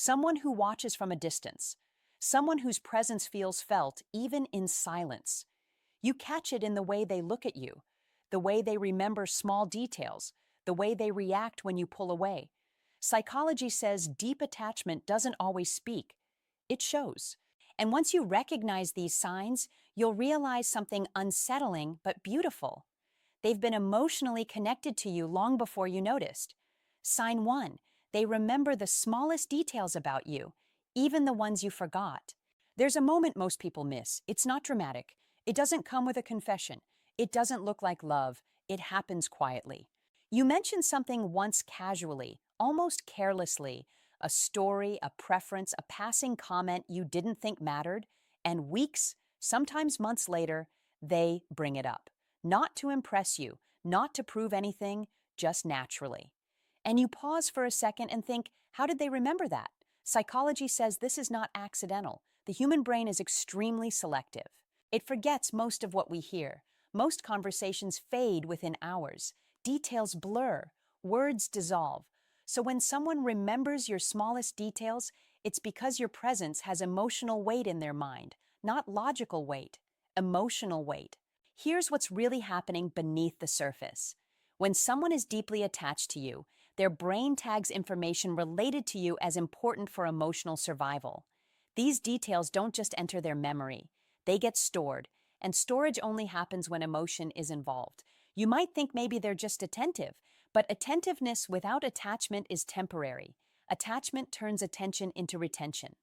someone who watches from a distance, someone whose presence feels felt even in silence. You catch it in the way they look at you, the way they remember small details, the way they react when you pull away. Psychology says deep attachment doesn't always speak, it shows. And once you recognize these signs, you'll realize something unsettling but beautiful. They've been emotionally connected to you long before you noticed. Sign 1. They remember the smallest details about you, even the ones you forgot. There's a moment most people miss. It's not dramatic. It doesn't come with a confession. It doesn't look like love. It happens quietly. You mentioned something once casually, almost carelessly, a story, a preference, a passing comment you didn't think mattered, and weeks, sometimes months later, they bring it up. Not to impress you, not to prove anything, just naturally. And you pause for a second and think, how did they remember that? Psychology says this is not accidental. The human brain is extremely selective. It forgets most of what we hear. Most conversations fade within hours. Details blur. Words dissolve. So when someone remembers your smallest details, it's because your presence has emotional weight in their mind, not logical weight, emotional weight. Here's what's really happening beneath the surface. When someone is deeply attached to you, their brain tags information related to you as important for emotional survival. These details don't just enter their memory, they get stored, and storage only happens when emotion is involved. You might think maybe they're just attentive, but attentiveness without attachment is temporary. Attachment turns attention into retention.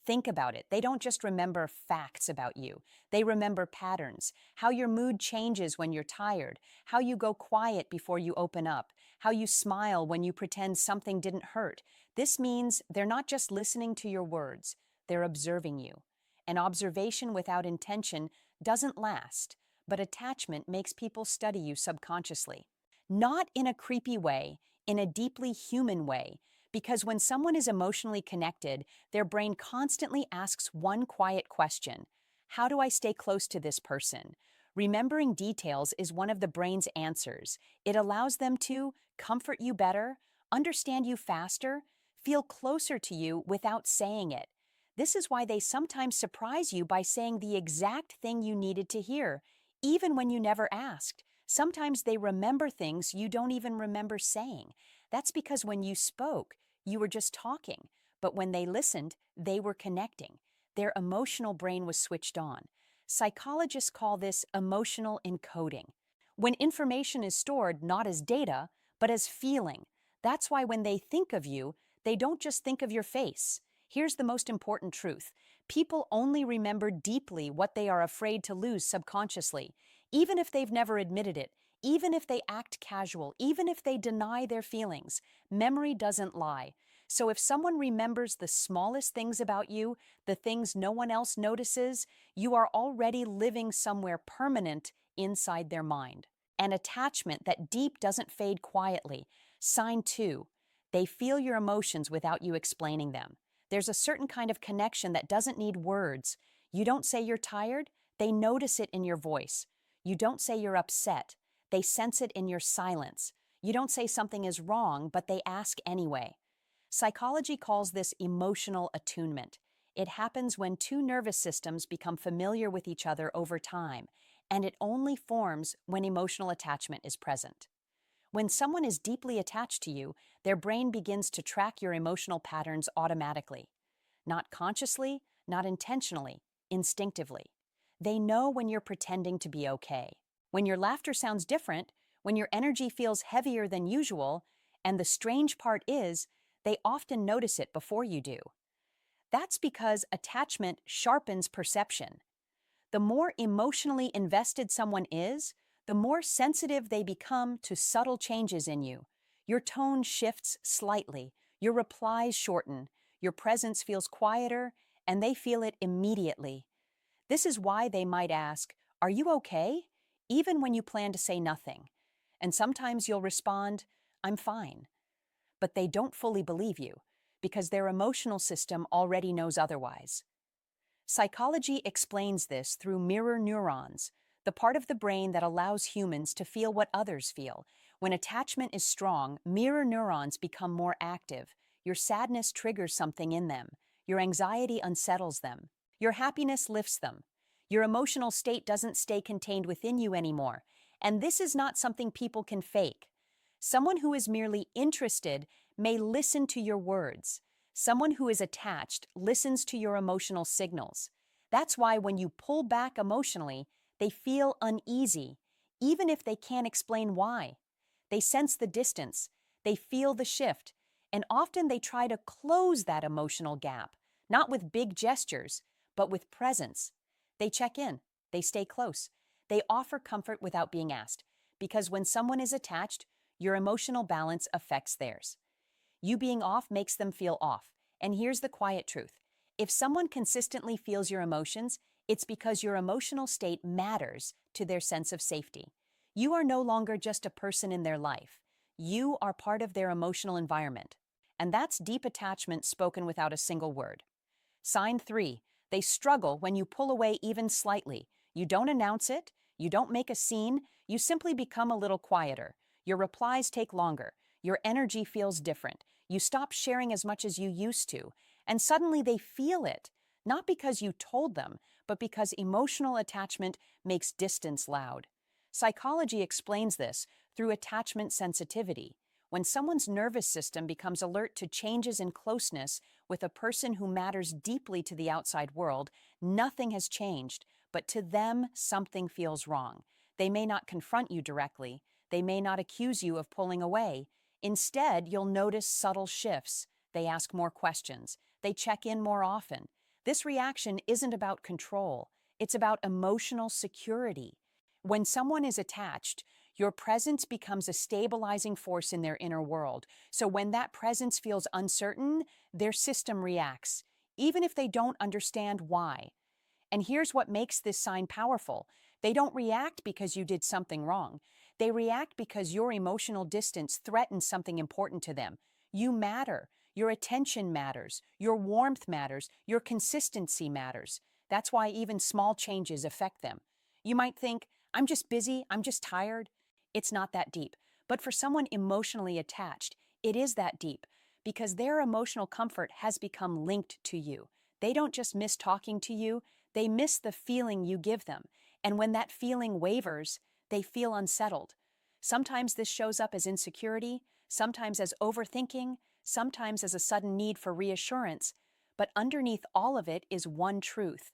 Think about it. They don't just remember facts about you. They remember patterns, how your mood changes when you're tired, how you go quiet before you open up, how you smile when you pretend something didn't hurt. This means they're not just listening to your words, they're observing you. And observation without intention doesn't last, but attachment makes people study you subconsciously. Not in a creepy way, in a deeply human way, because when someone is emotionally connected, their brain constantly asks one quiet question: how do I stay close to this person? Remembering details is one of the brain's answers. It allows them to comfort you better, understand you faster, feel closer to you without saying it. This is why they sometimes surprise you by saying the exact thing you needed to hear, even when you never asked. Sometimes they remember things you don't even remember saying. That's because when you spoke, you were just talking, but when they listened, they were connecting. Their emotional brain was switched on. Psychologists call this emotional encoding. When information is stored not as data, but as feeling. That's why when they think of you, they don't just think of your face. Here's the most important truth. People only remember deeply what they are afraid to lose subconsciously, even if they've never admitted it, even if they act casual, even if they deny their feelings. Memory doesn't lie. So if someone remembers the smallest things about you, the things no one else notices, you are already living somewhere permanent inside their mind. An attachment that deep doesn't fade quietly. Sign 2. They feel your emotions without you explaining them. There's a certain kind of connection that doesn't need words. You don't say you're tired, they notice it in your voice. You don't say you're upset, they sense it in your silence. You don't say something is wrong, but they ask anyway. Psychology calls this emotional attunement. It happens when two nervous systems become familiar with each other over time, and it only forms when emotional attachment is present. When someone is deeply attached to you, their brain begins to track your emotional patterns automatically. Not consciously, not intentionally, instinctively. They know when you're pretending to be okay, when your laughter sounds different, when your energy feels heavier than usual, and the strange part is, they often notice it before you do. That's because attachment sharpens perception. The more emotionally invested someone is, the more sensitive they become to subtle changes in you. Your tone shifts slightly, your replies shorten, your presence feels quieter, and they feel it immediately. This is why they might ask, "Are you okay?" even when you plan to say nothing. And sometimes you'll respond, "I'm fine." But they don't fully believe you, because their emotional system already knows otherwise. Psychology explains this through mirror neurons, the part of the brain that allows humans to feel what others feel. When attachment is strong, mirror neurons become more active. Your sadness triggers something in them. Your anxiety unsettles them. Your happiness lifts them. Your emotional state doesn't stay contained within you anymore. And this is not something people can fake. Someone who is merely interested may listen to your words. Someone who is attached listens to your emotional signals. That's why when you pull back emotionally, they feel uneasy, even if they can't explain why. They sense the distance, they feel the shift, and often they try to close that emotional gap, not with big gestures, but with presence. They check in, they stay close, they offer comfort without being asked, because when someone is attached, your emotional balance affects theirs. You being off makes them feel off. And here's the quiet truth. If someone consistently feels your emotions, it's because your emotional state matters to their sense of safety. You are no longer just a person in their life. You are part of their emotional environment. And that's deep attachment spoken without a single word. Sign 3. They struggle when you pull away even slightly. You don't announce it, you don't make a scene, you simply become a little quieter. Your replies take longer. Your energy feels different. You stop sharing as much as you used to. And suddenly they feel it, not because you told them, but because emotional attachment makes distance loud. Psychology explains this through attachment sensitivity. When someone's nervous system becomes alert to changes in closeness with a person who matters deeply to the outside world, nothing has changed, but to them, something feels wrong. They may not confront you directly. They may not accuse you of pulling away. Instead, you'll notice subtle shifts. They ask more questions. They check in more often. This reaction isn't about control. It's about emotional security. When someone is attached, your presence becomes a stabilizing force in their inner world. So when that presence feels uncertain, their system reacts, even if they don't understand why. And here's what makes this sign powerful. They don't react because you did something wrong. They react because your emotional distance threatens something important to them. You matter. Your attention matters. Your warmth matters. Your consistency matters. That's why even small changes affect them. You might think, I'm just busy, I'm just tired. It's not that deep. But for someone emotionally attached, it is that deep because their emotional comfort has become linked to you. They don't just miss talking to you, they miss the feeling you give them. And when that feeling wavers, they feel unsettled. Sometimes this shows up as insecurity, sometimes as overthinking, sometimes as a sudden need for reassurance. But underneath all of it is one truth.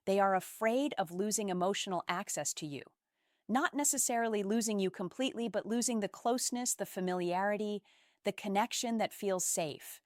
They are afraid of losing emotional access to you. Not necessarily losing you completely, but losing the closeness, the familiarity, the connection that feels safe.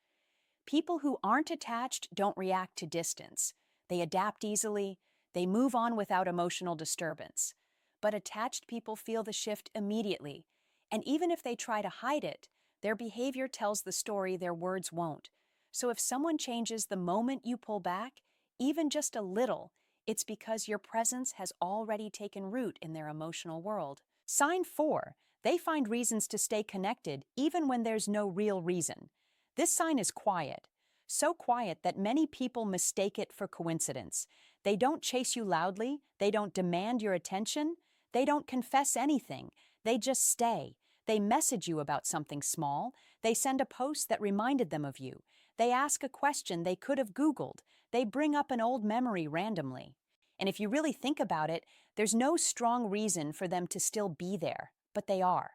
People who aren't attached don't react to distance. They adapt easily. They move on without emotional disturbance. But attached people feel the shift immediately. And even if they try to hide it, their behavior tells the story their words won't. So if someone changes the moment you pull back, even just a little, it's because your presence has already taken root in their emotional world. Sign 4. They find reasons to stay connected even when there's no real reason. This sign is quiet, so quiet that many people mistake it for coincidence. They don't chase you loudly, they don't demand your attention, they don't confess anything, they just stay. They message you about something small, they send a post that reminded them of you, they ask a question they could have Googled, they bring up an old memory randomly. And if you really think about it, there's no strong reason for them to still be there, but they are.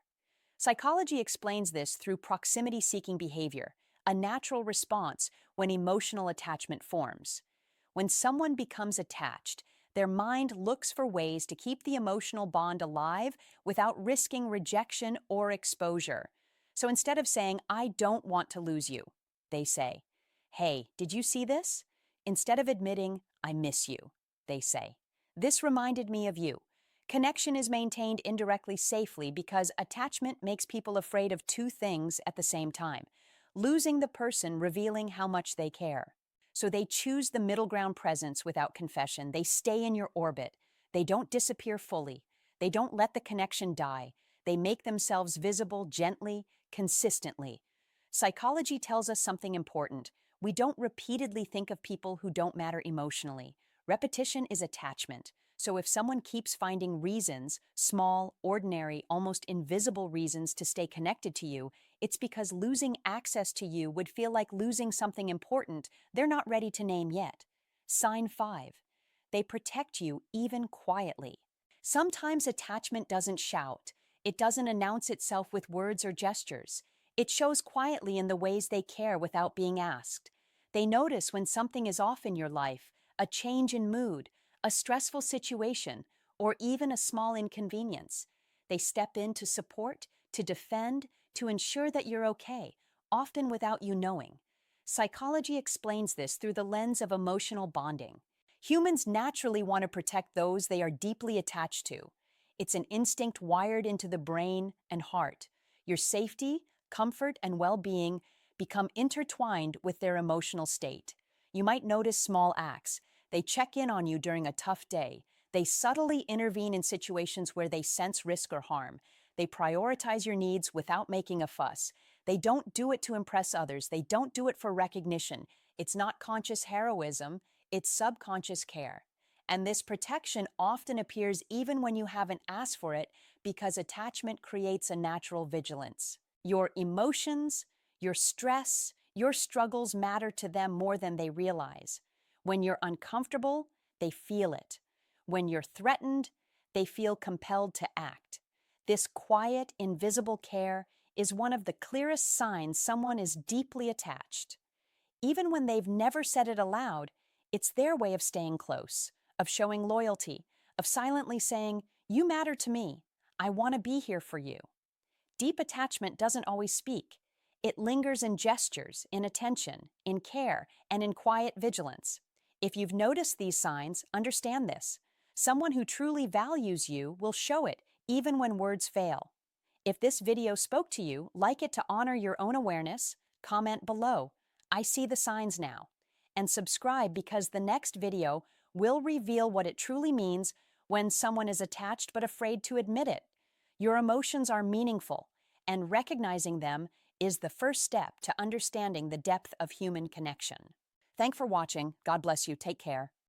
Psychology explains this through proximity-seeking behavior, a natural response when emotional attachment forms. When someone becomes attached, their mind looks for ways to keep the emotional bond alive without risking rejection or exposure. So instead of saying, I don't want to lose you, they say, hey, did you see this? Instead of admitting, I miss you, they say, this reminded me of you. Connection is maintained indirectly safely because attachment makes people afraid of two things at the same time. Losing the person revealing how much they care. So they choose the middle ground presence without confession. They stay in your orbit. They don't disappear fully. They don't let the connection die. They make themselves visible gently, consistently. Psychology tells us something important. We don't repeatedly think of people who don't matter emotionally. Repetition is attachment. So if someone keeps finding reasons, small, ordinary, almost invisible reasons to stay connected to you, It's because losing access to you would feel like losing something important they're not ready to name yet. Sign 5. They protect you even quietly. Sometimes attachment doesn't shout. It doesn't announce itself with words or gestures. It shows quietly in the ways they care without being asked. They notice when something is off in your life, a change in mood, a stressful situation, or even a small inconvenience. They step in to support, to defend, to ensure that you're okay, often without you knowing. Psychology explains this through the lens of emotional bonding. Humans naturally want to protect those they are deeply attached to. It's an instinct wired into the brain and heart. Your safety, comfort, and well-being become intertwined with their emotional state. You might notice small acts. They check in on you during a tough day. They subtly intervene in situations where they sense risk or harm. They prioritize your needs without making a fuss. They don't do it to impress others. They don't do it for recognition. It's not conscious heroism, it's subconscious care. And this protection often appears even when you haven't asked for it because attachment creates a natural vigilance. Your emotions, your stress, your struggles matter to them more than they realize. When you're uncomfortable, they feel it. When you're threatened, they feel compelled to act. This quiet, invisible care is one of the clearest signs someone is deeply attached. Even when they've never said it aloud, it's their way of staying close, of showing loyalty, of silently saying, "You matter to me. I want to be here for you." Deep attachment doesn't always speak. It lingers in gestures, in attention, in care, and in quiet vigilance. If you've noticed these signs, understand this. Someone who truly values you will show it, even when words fail. If this video spoke to you, like it to honor your own awareness, comment below, "I see the signs now," and subscribe because the next video will reveal what it truly means when someone is attached but afraid to admit it. Your emotions are meaningful, and recognizing them is the first step to understanding the depth of human connection. Thanks for watching. God bless you. Take care.